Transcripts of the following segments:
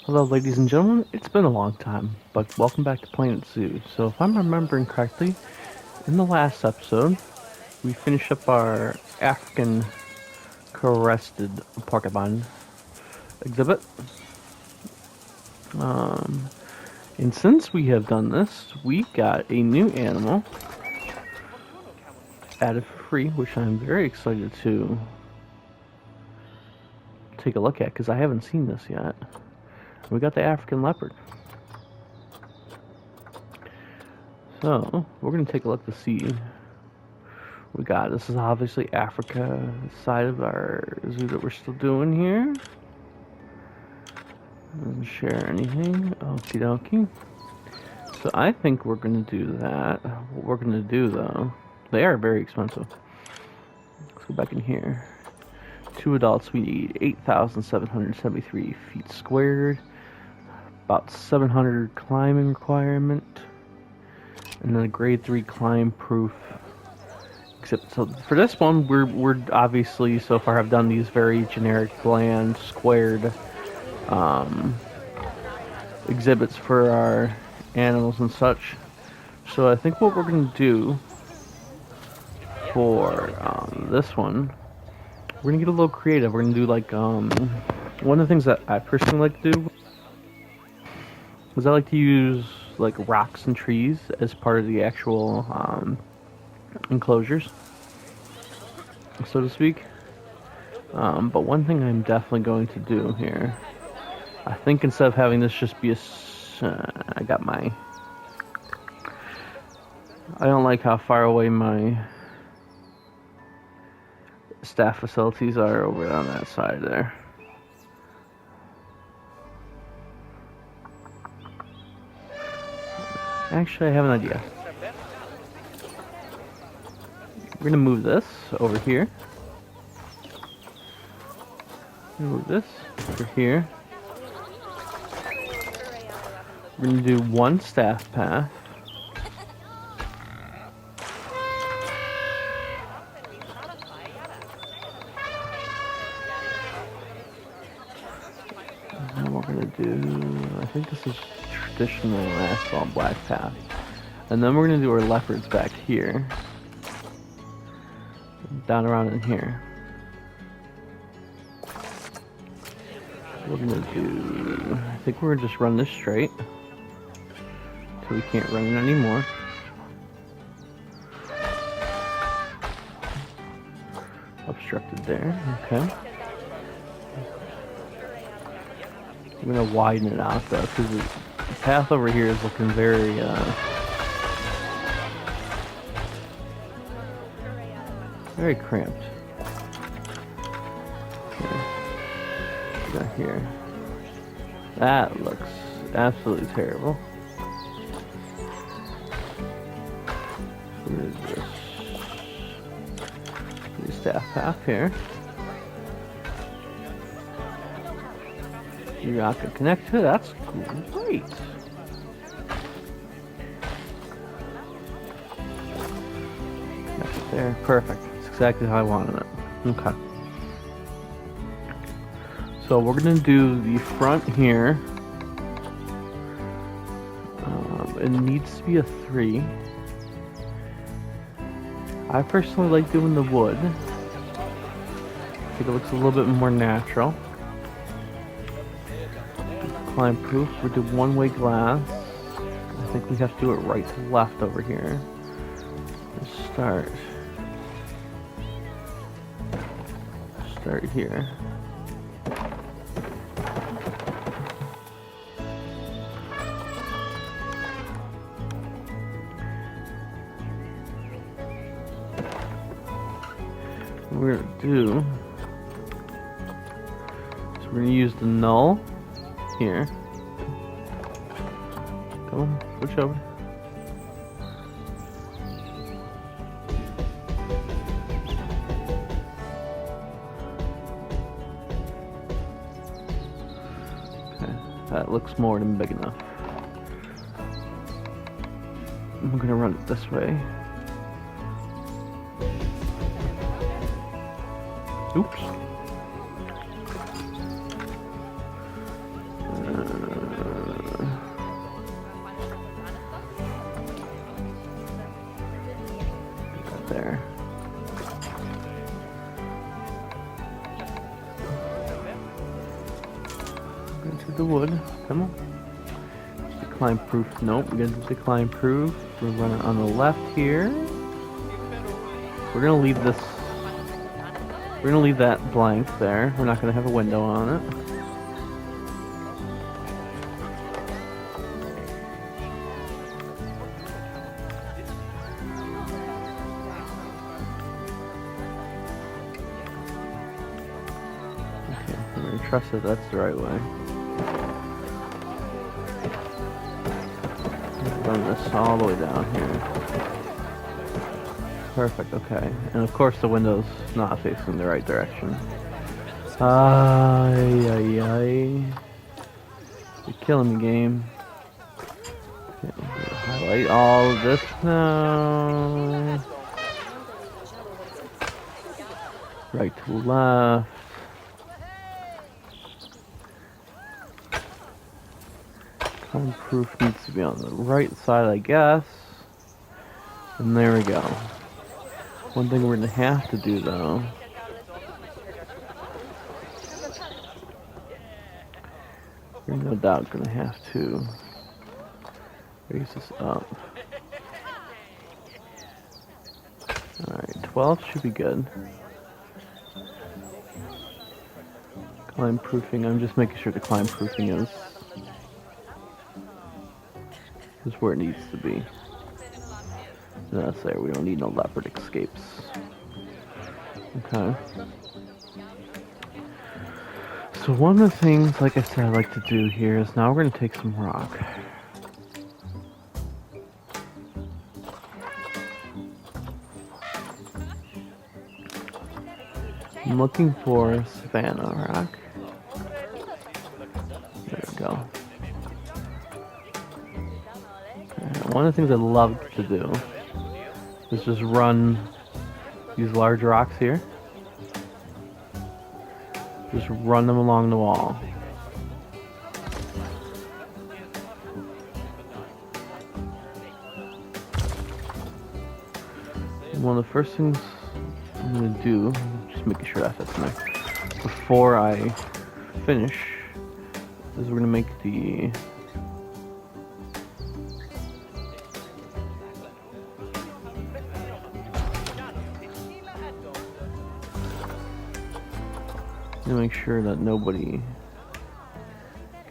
Hello, ladies and gentlemen. It's been a long time, but welcome back to Planet Zoo. So, if I'm remembering correctly, in the last episode, we finished up our African crested porcupine exhibit. Um, and since we have done this, we got a new animal added for free, which I'm very excited to take a look at because I haven't seen this yet. We got the African leopard. So, we're going to take a look to see what we got. This is obviously Africa side of our zoo that we're still doing here. Doesn't share anything. Okie dokie. So I think we're going to do that. What we're going to do, though, they are very expensive. Let's go back in here. 2 adults, we need 8,773 feet squared. About 700 climbing requirement. And then a grade 3 climb proof. Except, so for this one, we're obviously so far have done these very generic bland squared exhibits for our animals and such. So I think what we're going to do for this one, we're going to get a little creative. We're going to do like one of the things that I personally like to do is I like to use like rocks and trees as part of the actual enclosures, so to speak. But one thing I'm definitely going to do here, I think instead of having this just be a I don't like how far away my staff facilities are over on that side there. Actually, I have an idea. We're going to move this over here. Move this over here. We're going to do one staff path. And we're going to do, I think this is traditional asphalt black path. And then we're going to do our leopards back here. Down around in here. We're going to do, I think we're going to just run this straight. So we can't run it anymore. Obstructed there, okay. I'm going to widen it out though, because the path over here is looking very, very cramped. Okay. Got here. That looks absolutely terrible. What is this? The staff path here. You're not gonna connect to it. That's great. That's it there. Perfect. That's exactly how I wanted it. Okay. So we're gonna do the front here. It needs to be a 3. I personally like doing the wood. I think it looks a little bit more natural. Climb proof. We'll do one-way glass. I think we have to do it right to left over here. Let's start here. What we're gonna do, so we're gonna use the null here. Come on, switch over. Okay, that looks more than big enough. I'm gonna run it this way. Oops. there. Into the wood. Come on. Decline proof. Nope, we got decline proof. We're running on the left here. We're gonna leave this. We're gonna leave that blank there. We're not gonna have a window on it. Okay, I'm gonna trust that that's the right way. Run this all the way down here. Perfect, okay. And of course the window's not facing the right direction. Ay, ay, ay. You're killing me, game. Okay, highlight all of this now. Right to left. Column proof needs to be on the right side, I guess. And there we go. One thing we're going to have to do, though, we're no doubt going to have to raise this up. Alright, 12 should be good. Climb proofing, I'm just making sure the climb proofing is where it needs to be. That's there, we don't need no leopard escapes. Okay. So one of the things, like I said, I like to do here is now we're going to take some rock. I'm looking for Savannah rock. There we go. One of the things I love to do is just run these large rocks here. Just run them along the wall. And one of the first things I'm going to do, just making sure that fits in there, before I finish, is we're going to make the to make sure that nobody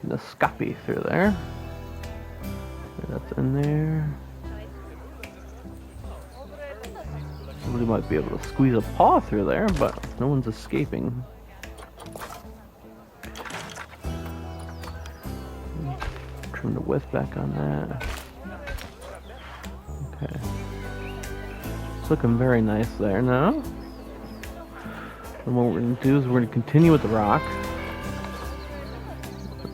can escape through there. That's in there. Somebody might be able to squeeze a paw through there, but no one's escaping. Trim the width back on that. Okay. It's looking very nice there now. And what we're going to do is we're going to continue with the rock.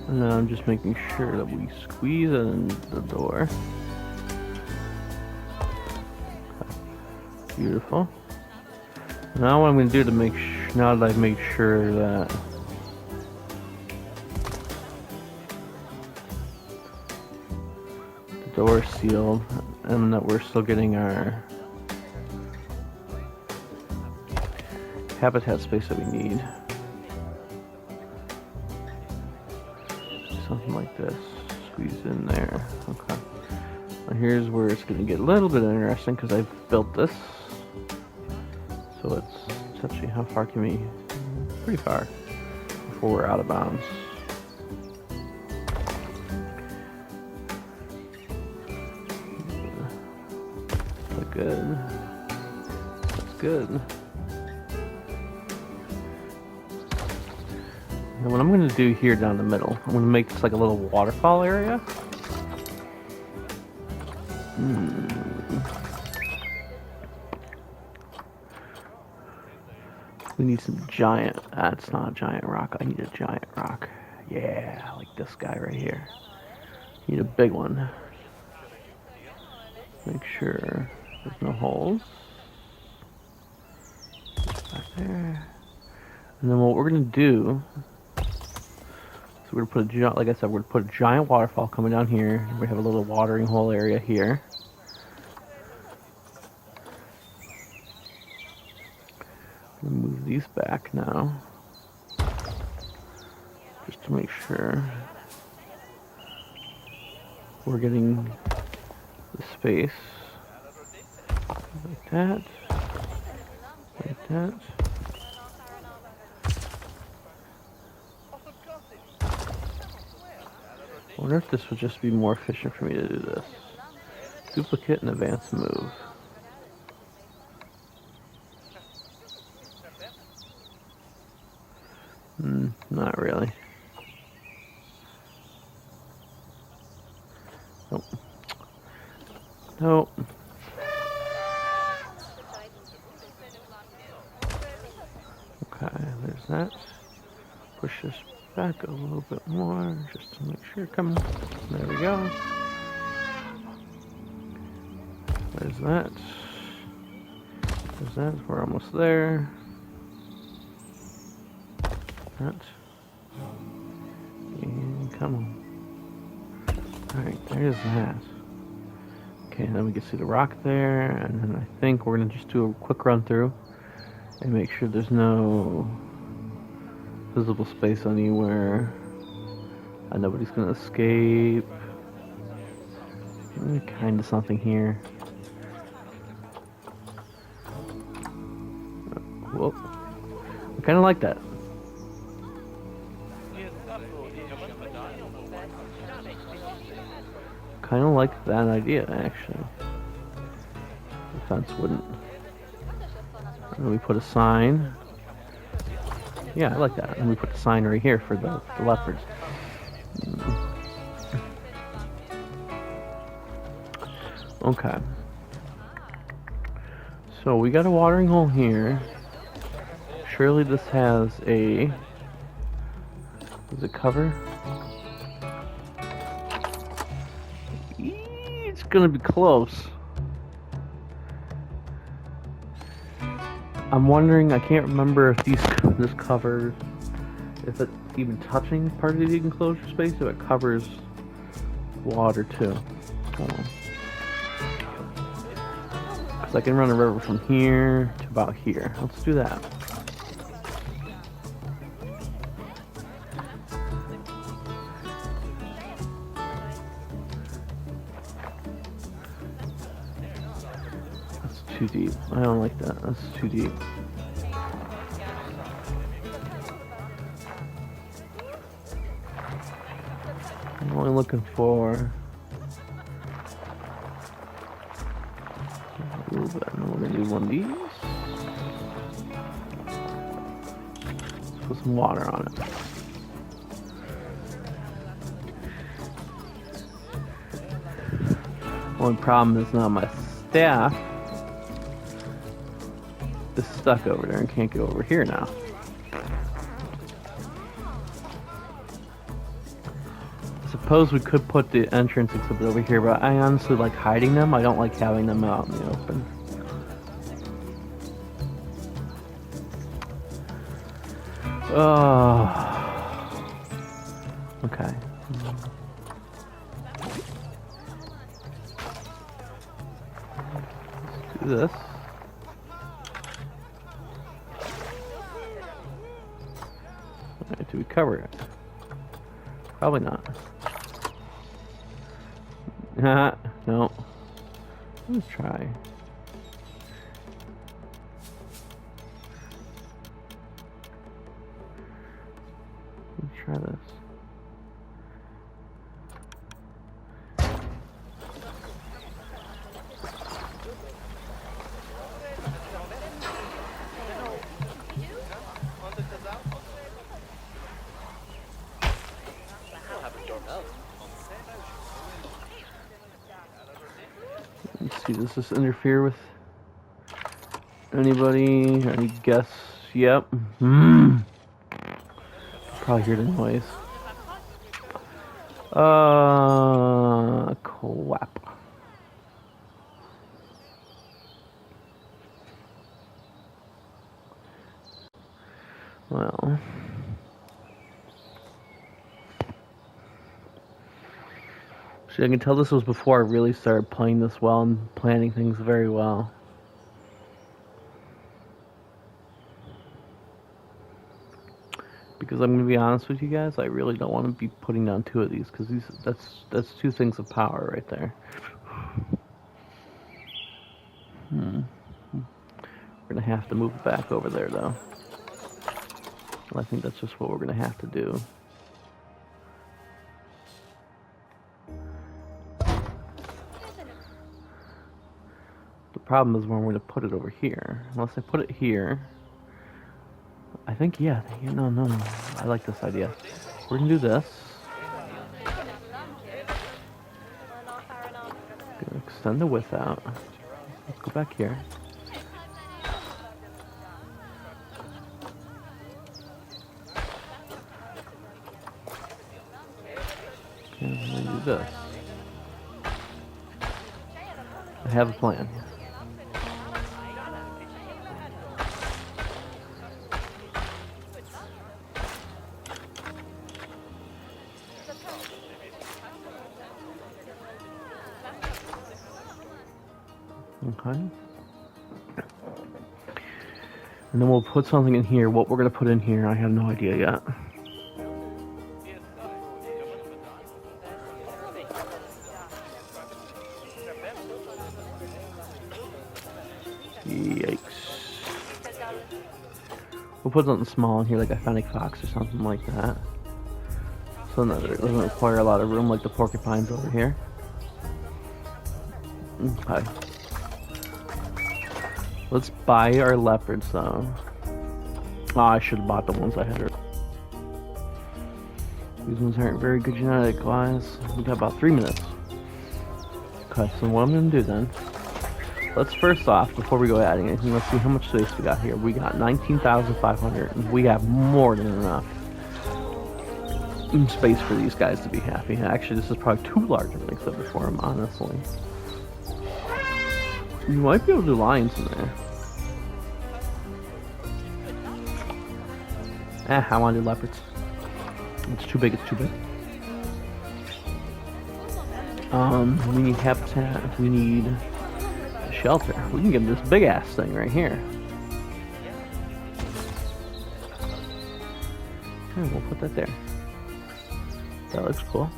And then I'm just making sure that we squeeze it in the door. Okay. Beautiful. Now what I'm going to do to make now that I've made sure that the door is sealed and that we're still getting our habitat space that we need. Something like this. Squeeze in there. Okay. Now here's where it's going to get a little bit interesting because I've built this. So it's actually how far can we? Pretty far before we're out of bounds. That's good. That's good. And what I'm going to do here down the middle, I'm going to make this like a little waterfall area. We need some giant, that's not a giant rock, I need a giant rock. Yeah, like this guy right here. Need a big one. Make sure there's no holes. Back there. And then what we're going to do, we're going to put a, like I said, we're going to put a giant waterfall coming down here. We have a little watering hole area here. Move these back now, just to make sure we're getting the space like that, like that. I wonder if this would just be more efficient for me to do this. Duplicate and advance move. Not really. Nope. Nope. Okay, there's that. Push this back a little bit more, just to make sure. Come on. There we go. There's that. There's that. We're almost there. That. And come on. Alright, there's that. Okay, then we can see the rock there, and then I think we're going to just do a quick run through and make sure there's no visible space anywhere. And nobody's going to escape. Kind of something here. Whoop. I kind of like that. Kind of like that idea, actually. The fence wouldn't. And we put a sign. Yeah, I like that. And we put the sign right here for the leopards. Okay. So we got a watering hole here. Surely this has a... Does it cover? It's gonna be close. I'm wondering, I can't remember if this covers, if it's even touching part of the enclosure space, if it covers water too. Hold on. So I can run a river from here to about here. Let's do that. Too deep. I don't like that. That's too deep. I'm only looking for a little bit. And we're gonna do one of these. Let's put some water on it. Only problem is now my staff is stuck over there and can't get over here now. I suppose we could put the entrance exhibit over here, but I honestly like hiding them. I don't like having them out in the open. Oh. Okay. Let's do this. Do we cover it? Probably not. No. Let's try. Let's try this. Let's see, does this interfere with anybody? Any guess? Yep. Probably hear the noise. Crap. Well. See, I can tell this was before I really started playing this well and planning things very well. Because I'm gonna be honest with you guys, I really don't want to be putting down 2 of these because that's 2 things of power right there. We're gonna have to move it back over there though. I think that's just what we're gonna have to do. The problem is when we're gonna put it over here. Unless I put it here. I think, yeah, no. I like this idea. We're gonna do this. Gonna extend the width out. Let's go back here. Okay, we're gonna do this. I have a plan. Okay. And then we'll put something in here. What we're going to put in here, I have no idea yet. Yikes. We'll put something small in here, like a fennec fox or something like that. So that it doesn't require a lot of room like the porcupines over here. Okay. Let's buy our leopards though. Oh, I should have bought the ones I had. These ones aren't very good genetic wise. We got about 3 minutes. Okay, so what I'm gonna do then, let's first off, before we go adding anything, let's see how much space we got here. We got 19,500, and we have more than enough space for these guys to be happy. Actually, this is probably too large of an exhibit for them, honestly. You might be able to do lions in there. I want to do leopards. It's too big, We need habitat, we need a shelter. We can get this big ass thing right here. Okay, we'll put that there. That looks cool.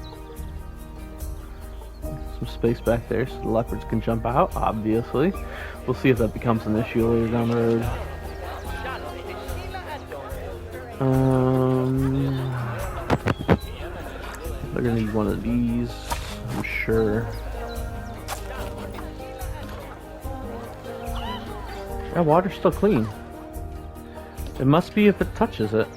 Some space back there so the leopards can jump out, obviously. We'll see if that becomes an issue later down the road. They're gonna need one of these, I'm sure. That water's still clean. It must be if it touches it.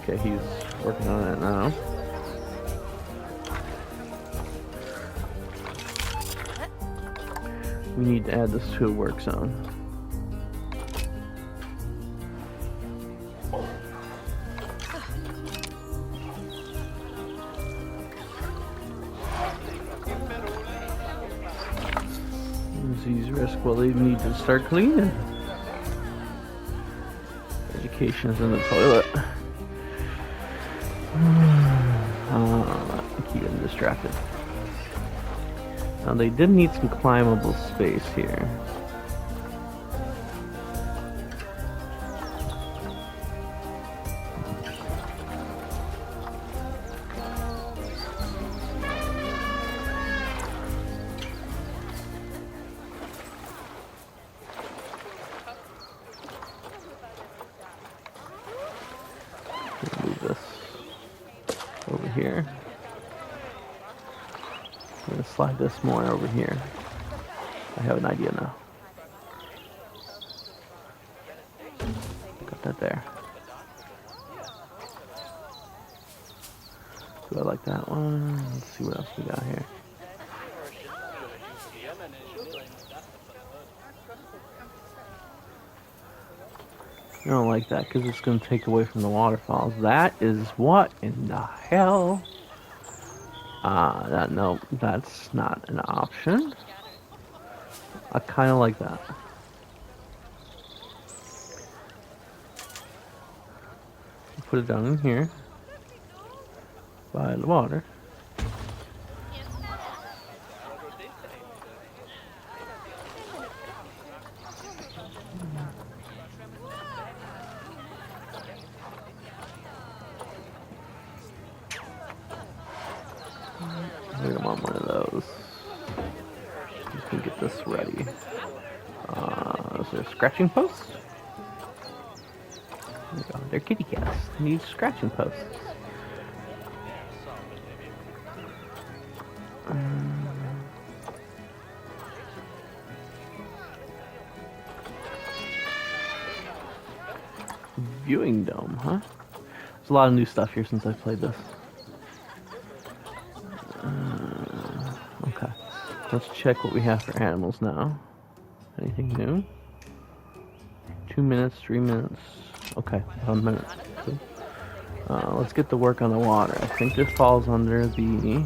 Okay, he's working on it now. We need to add this to a work zone. These risk, well, they need to start cleaning. Education is in the toilet. I keep getting distracted. Now they did need some climbable space here. Move this over here. I'm gonna slide this more over here. I have an idea now. Got that there. Do I like that one? Let's see what else we got here. I don't like that because it's going to take away from the waterfalls. That is what in the hell? No, that's not an option. I kind of like that. put it down in here by the water. We don't want one of those. Just gonna get this ready. Is there a scratching post? There we go. They're kitty cats. They need scratching posts. Viewing dome, huh? There's a lot of new stuff here since I played this. Okay, let's check what we have for animals now. Anything new? 2 minutes, 3 minutes. Okay, 1 minute. Cool. Let's get to work on the water. I think this falls under the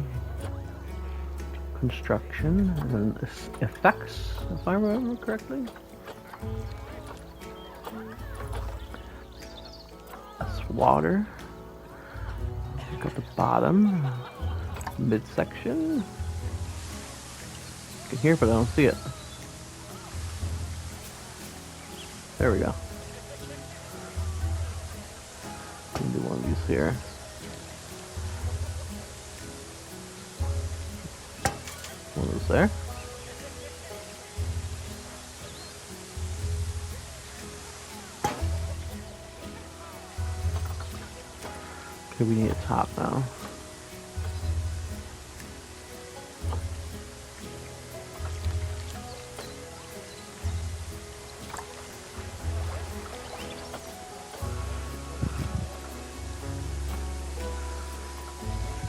construction and effects, if I remember correctly. That's water. Got the bottom, midsection. I can hear it, but I don't see it. There we go. Can do one of these here. One of those there. Okay, we need a top now.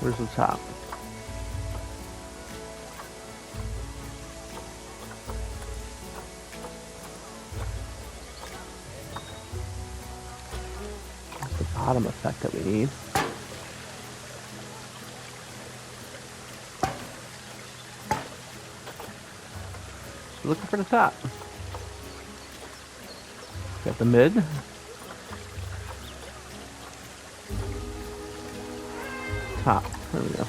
Where's the top? That's the bottom effect that we need. So looking for the top. Got the mid. Top. There we go.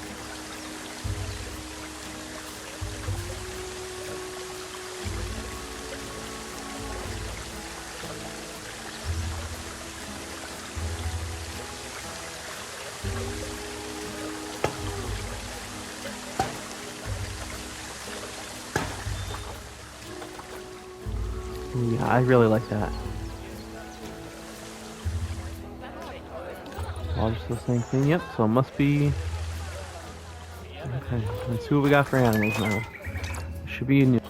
Yeah, I really like that. Water's the same thing. Yep, so it must be. Okay, let's see what we got for animals now. Should be in.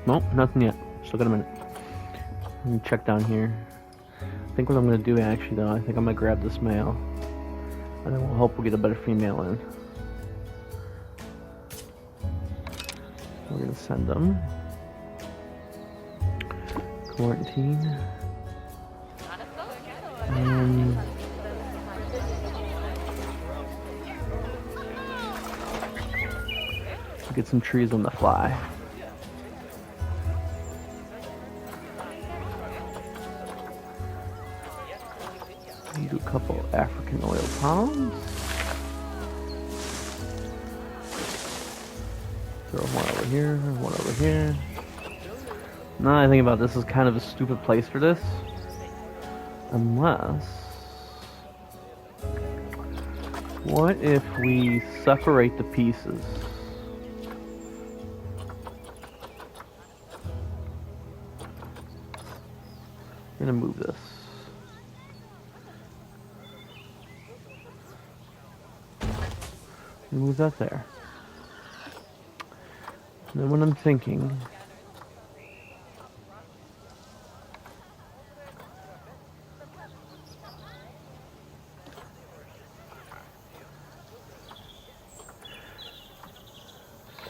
Nope, nothing yet. Still got a minute. Let me check down here. I think what I'm gonna do actually though, I think I'm gonna grab this male. And then we'll hope we'll get a better female in. We're gonna send them. Quarantine. And get some trees on the fly. Do a couple African oil palms. Throw one over here, one over here. Now I think about this is kind of a stupid place for this. Unless... what if we separate the pieces? I'm gonna move this. Move that there. And then what I'm thinking...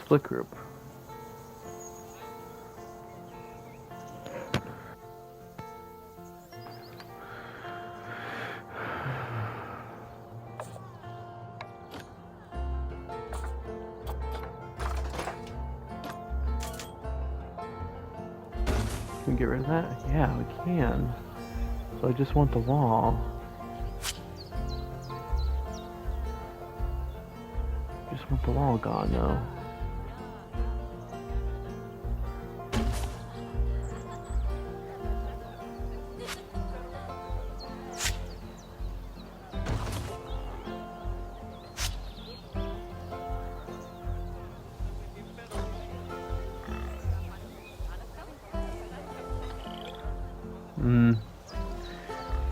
split group. Can we get rid of that? Yeah, we can. So I just want the wall. Just want the wall gone now.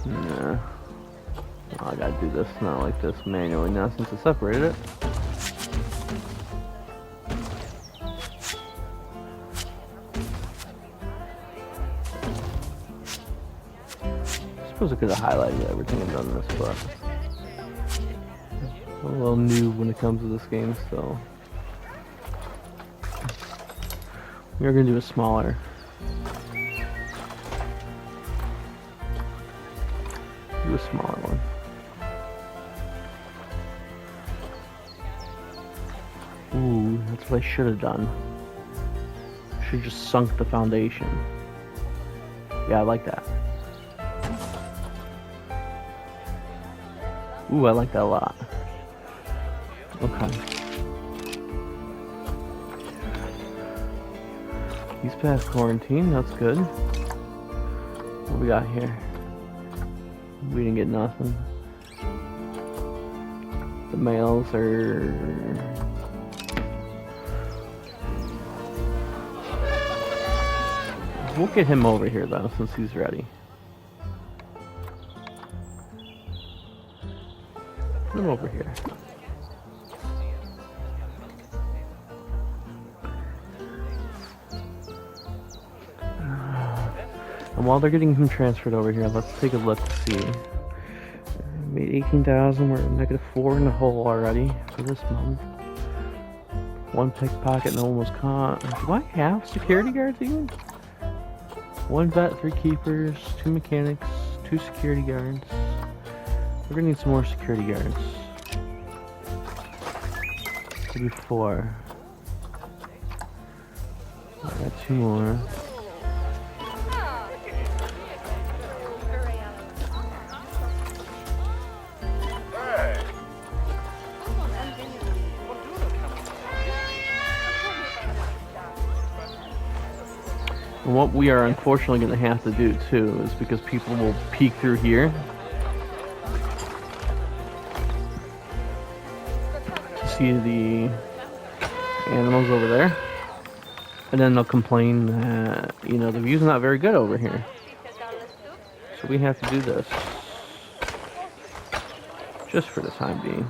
Nah. Oh, I gotta do this not like this manually now since I separated it. I suppose I could have highlighted everything and done this, but I'm a little new when it comes to this game, so we're gonna do a smaller. Do a smaller one. Ooh, that's what I should have done. Should have just sunk the foundation. Yeah, I like that. Ooh, I like that a lot. Okay. He's past quarantine, that's good. What we got here? We didn't get nothing. The males are... We'll get him over here though, since he's ready. Put him over here. And while they're getting him transferred over here, let's take a look to see. Made 18,000, we're at -4 in the hole already for this month. One pickpocket, no one was caught. Do I have security guards even? 1 vet, 3 keepers, 2 mechanics, 2 security guards. We're gonna need some more security guards. Maybe 4. I got 2 more. And what we are unfortunately going to have to do too is because people will peek through here to see the animals over there, and then they'll complain that, you know, the view's not very good over here. So we have to do this just for the time being.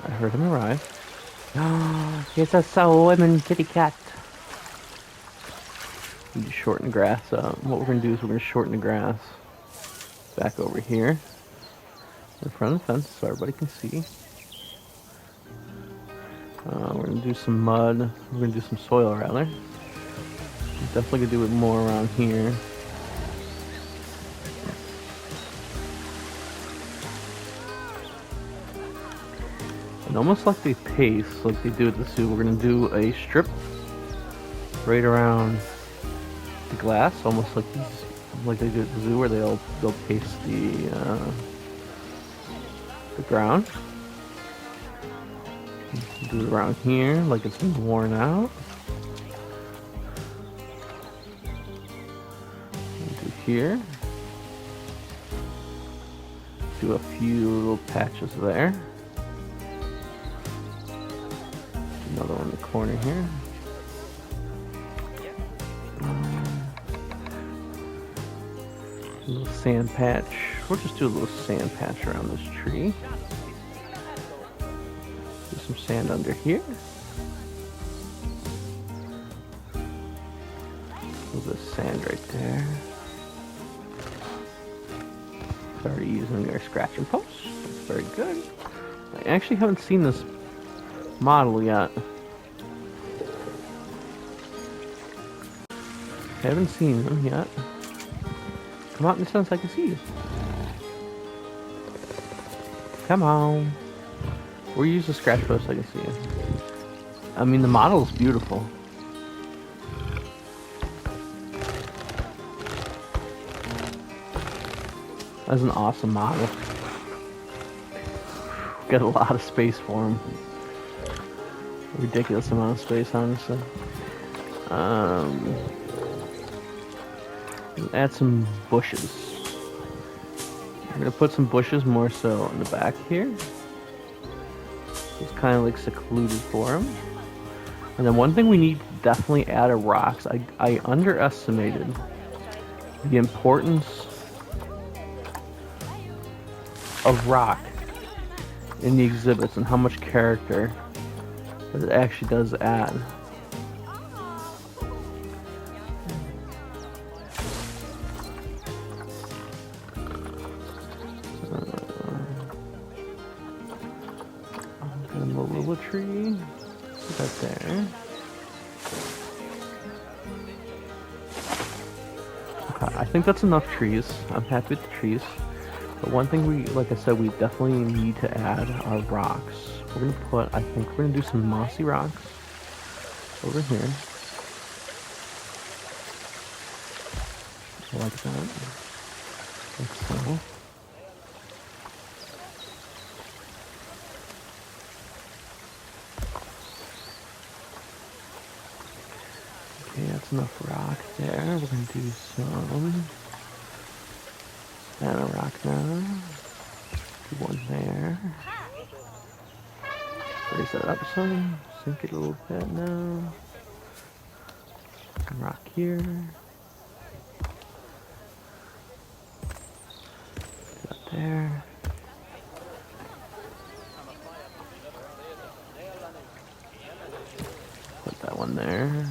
I heard him arrive. Oh, it's a women kitty cat. We need to shorten the grass up. What we're going to do is we're going to shorten the grass back over here in front of the fence so everybody can see. We're going to do some mud. We're going to do some soil rather. Definitely going to do it more around here. And almost like they pace, like they do at the zoo, we're going to do a strip right around the glass, almost like they do at the zoo, where they'll paste the ground. Do it around here, like it's been worn out. Do here. Do a few little patches there. Another one in the corner here. A little sand patch. We'll just do a little sand patch around this tree. Do some sand under here. A little bit of sand right there. Started using our scratching post. That's very good. I actually haven't seen this model yet. I haven't seen them yet. Come out in the sun so I can see you. Come on. Or use the scratch post so I can see it. I mean, the model is beautiful. That's an awesome model. Got a lot of space for him. Ridiculous amount of space, honestly. Add some bushes. I'm gonna put some bushes more so in the back here. It's kind of like secluded for him. And then one thing we need to definitely add are rocks. I underestimated the importance of rock in the exhibits and how much character that it actually does add. I'm gonna move a tree. Put that there. Okay, I think that's enough trees. I'm happy with the trees. But one thing we, like I said, we definitely need to add are rocks. We're gonna put, I think we're gonna do some mossy rocks over here. Like that. Like so. Okay, that's enough rock there. We're gonna do some. Add a rock now. Do one there. Raise that up some. Sink it a little bit now. Rock here. Do that there. Put that one there.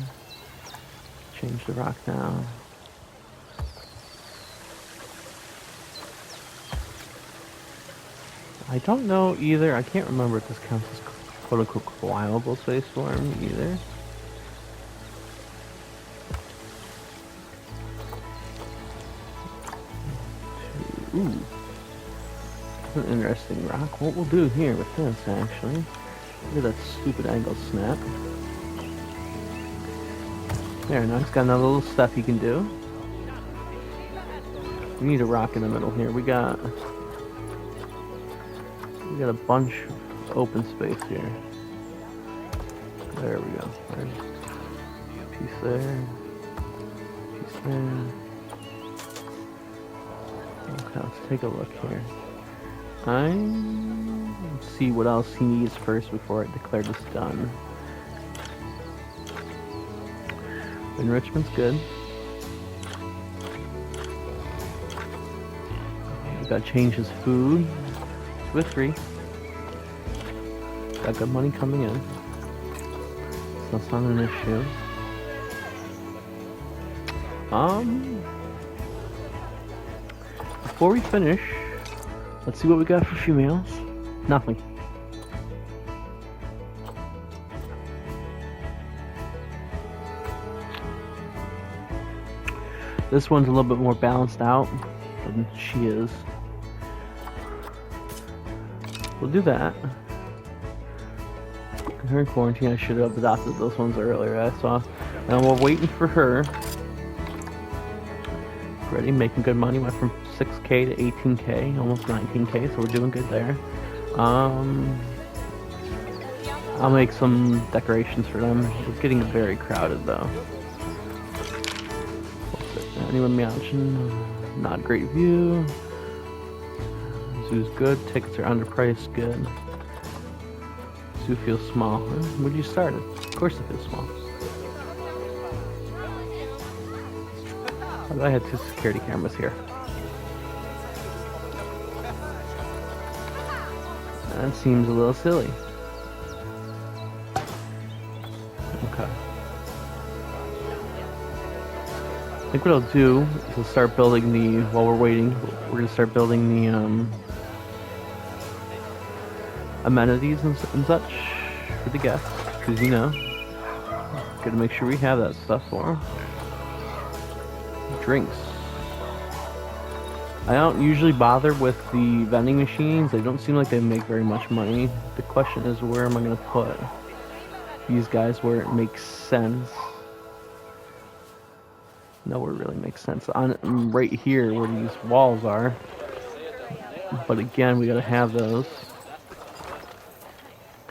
Change the rock now. I don't know either. I can't remember if this counts as quote-unquote climbable space for me either. Ooh. That's an interesting rock. What we'll do here with this, actually. Look at that stupid angle snap. There, now it's got another little step you can do. We need a rock in the middle here. We got a bunch of open space here. There we go. There's a piece there. Piece there. Okay, let's take a look here. Let's see what else he needs first before I declare this done. Enrichment's good. We gotta change his food. With 3. Got good money coming in. So that's not an issue. Before we finish, let's see what we got for females. Nothing. This one's a little bit more balanced out than she is. We'll do that. Her in quarantine, I should have adopted those ones earlier, I saw. And we're waiting for her. Ready, making good money. Went from 6K to 18K, almost 19K, so we're doing good there. I'll make some decorations for them. It's getting very crowded though. Anyone mention? Not great view. Zoo's good. Tickets are underpriced. Good. Zoo feels small. Where'd you start it? Of course it feels small. I had 2 security cameras here. That seems a little silly. Okay. I think what I'll do is we'll start building the, while we're waiting, we're going to start building the amenities and such for the guests, because you know, got to make sure we have that stuff for them. Drinks. I don't usually bother with the vending machines. They don't seem like they make very much money. The question is, where am I going to put these guys where it makes sense? Nowhere really makes sense. On right here where these walls are. But again, we got to have those.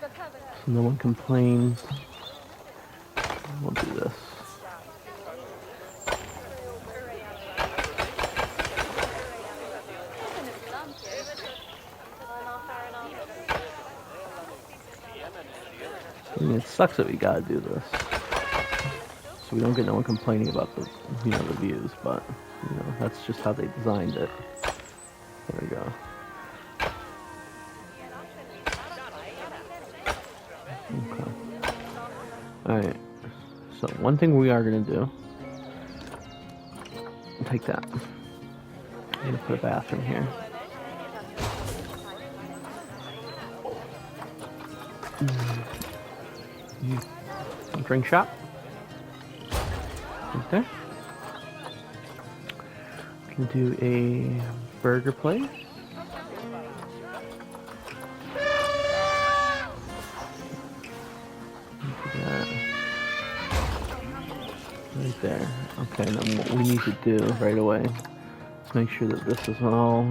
So no one complains. We'll do this. I mean, it sucks that we gotta do this, so we don't get no one complaining about the, the views. But that's just how they designed it. There we go. Okay. All right. So one thing we are gonna do. Take that. I'm gonna put a bathroom here. Drink shop. Right there. Can do a burger place. Right there. Okay, and then what we need to do right away is make sure that this is all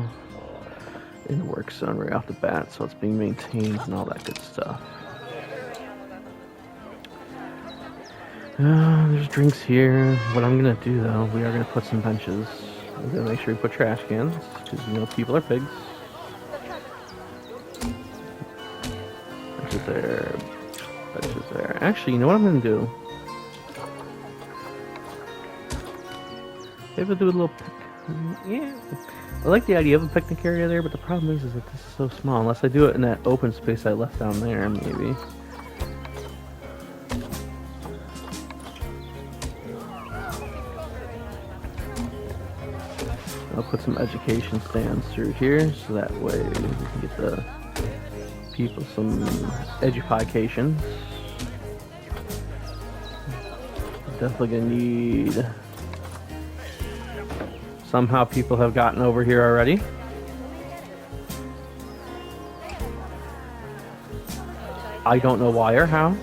in the work zone right off the bat, so it's being maintained and all that good stuff. There's drinks here. What I'm gonna do though, we are gonna put some benches. We're gonna make sure we put trash cans, because people are pigs. Benches there. Benches there. Actually, you know what I'm gonna do? Maybe do a little yeah. I like the idea of a picnic area there, but the problem is that this is so small. Unless I do it in that open space I left down there, maybe. I'll put some education stands through here, so that way we can get the people some education. Definitely gonna need. Somehow people have gotten over here already. I don't know why or how.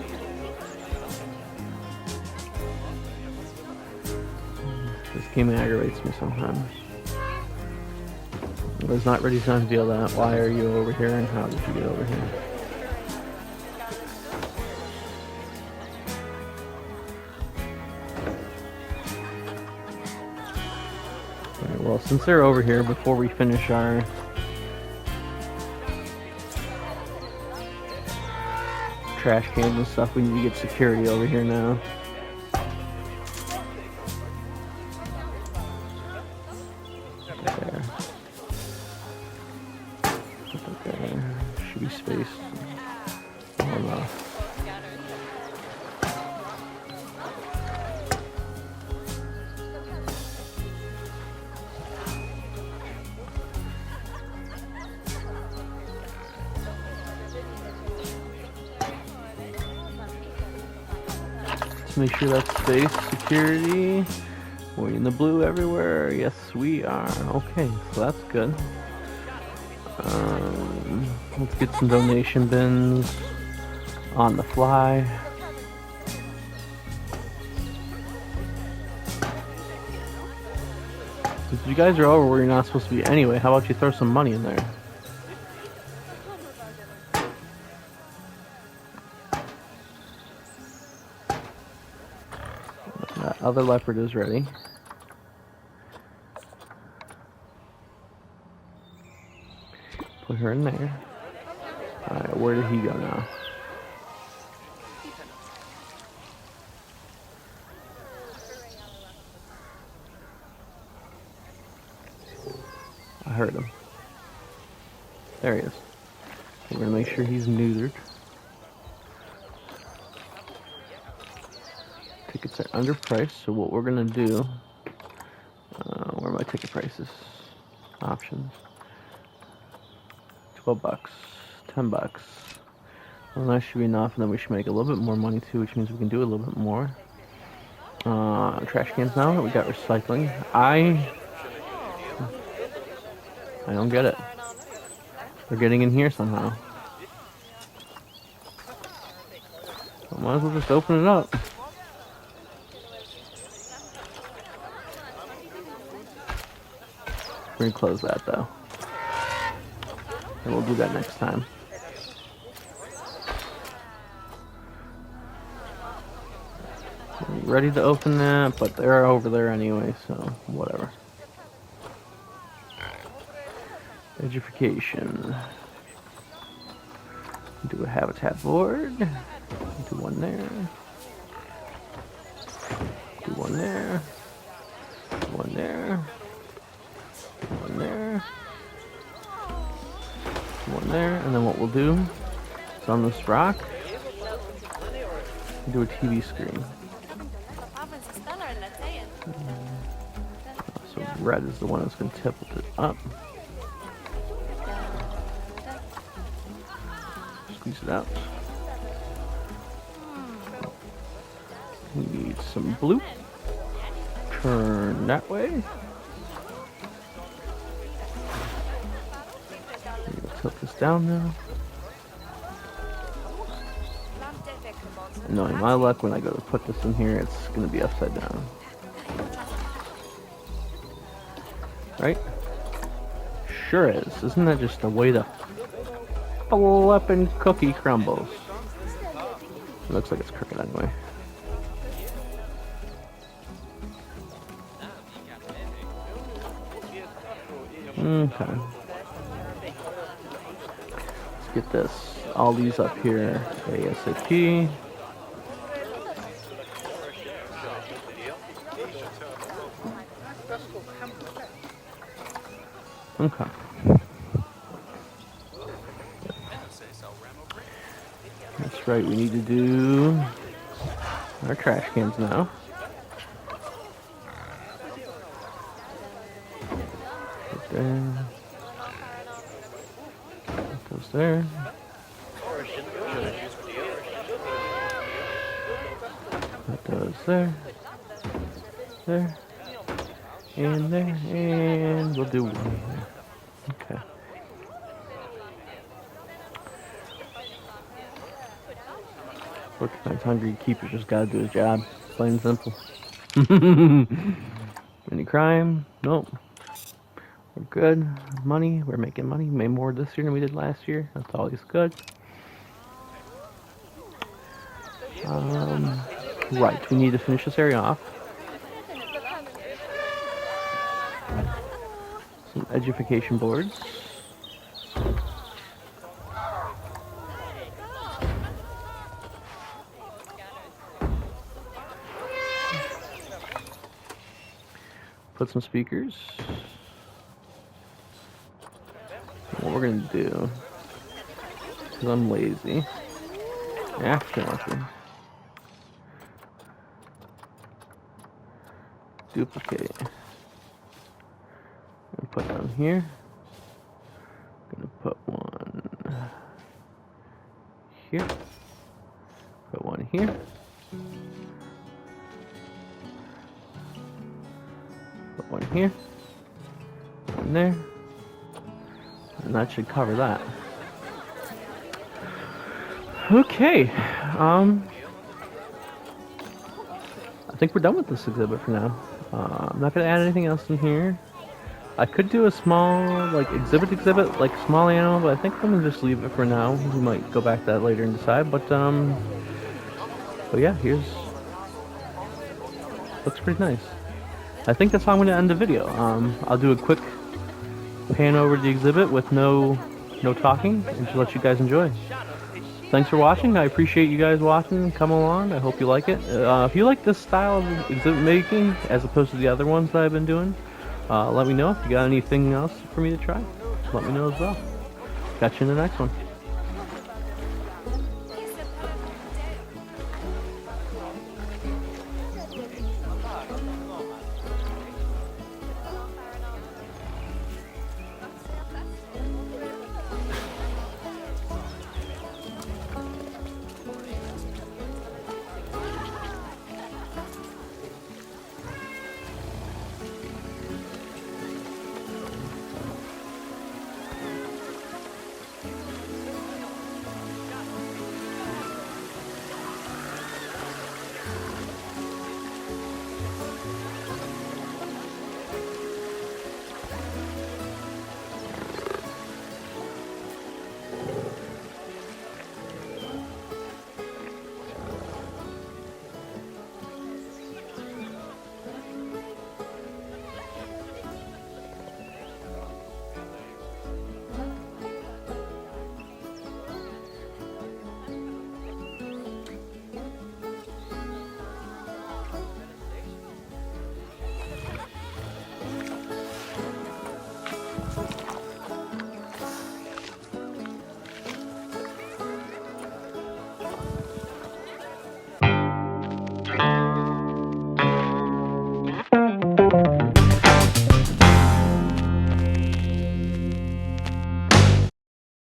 This game aggravates me sometimes. I was not ready to unveil that. Why are you over here and how did you get over here? Alright, well, since they're over here, before we finish our trash cans and stuff, we need to get security over here now. There. Put that there. Should be spaced well enough. Let's make sure that's space, security. We're in the blue everywhere. Yes, we are. Okay, so that's good. Let's get some donation bins on the fly. Since you guys are over where you're not supposed to be anyway, how about you throw some money in there? That other leopard is ready. Put her in there. Alright, where did he go now? I heard him. There he is. We're gonna make sure he's neutered. Tickets are underpriced, so what we're gonna do, where are my ticket prices? Options. 12 bucks, 10 bucks. Well, that should be enough, and then we should make a little bit more money too, which means we can do a little bit more. Trash cans now, we got recycling. I don't get it. They're getting in here somehow. I might as well just open it up. We're gonna close that though. And we'll do that next time. We're ready to open that, but they're over there anyway, so whatever. Edification. Do a habitat board. Do one there. Do one there. One there. One there. One there. And then what we'll do is on this rock, do a TV screen. So red is the one that's going to tilt it up. Squeeze it out. We need some blue. Turn that way. Tilt this down now. Knowing my luck, when I go to put this in here, it's going to be upside down. Right? Sure is. Isn't that just the way the flippin' cookie crumbles? It looks like it's crooked anyway. Okay. Let's get this. All these up here ASAP. Okay. That's right, we need to do our trash cans now. Put there. That goes there. That goes there. There. And there. And we'll do one here. Okay. Porcupine's hungry. Keeper just gotta do his job. Plain and simple. Any crime? Nope. We're good. Money. We're making money. Made more this year than we did last year. That's always good. Right. We need to finish this area off. Some edification boards. Put some speakers. What we're gonna do, because I'm lazy, aftermarket. Duplicate. I'm gonna put down here. I'm gonna put one here. Put one here. Put one here. One there. And that should cover that. Okay. I think we're done with this exhibit for now. I'm not gonna add anything else in here. I could do a small, like, exhibit, like small animal, but I think I'm gonna just leave it for now. We might go back to that later and decide, but yeah, here's, looks pretty nice. I think that's how I'm gonna end the video. I'll do a quick pan over the exhibit with no talking, and just let you guys enjoy. Thanks for watching. I appreciate you guys watching. Come along. I hope you like it. If you like this style of exhibit making as opposed to the other ones that I've been doing, let me know. If you got anything else for me to try, let me know as well. Catch you in the next one.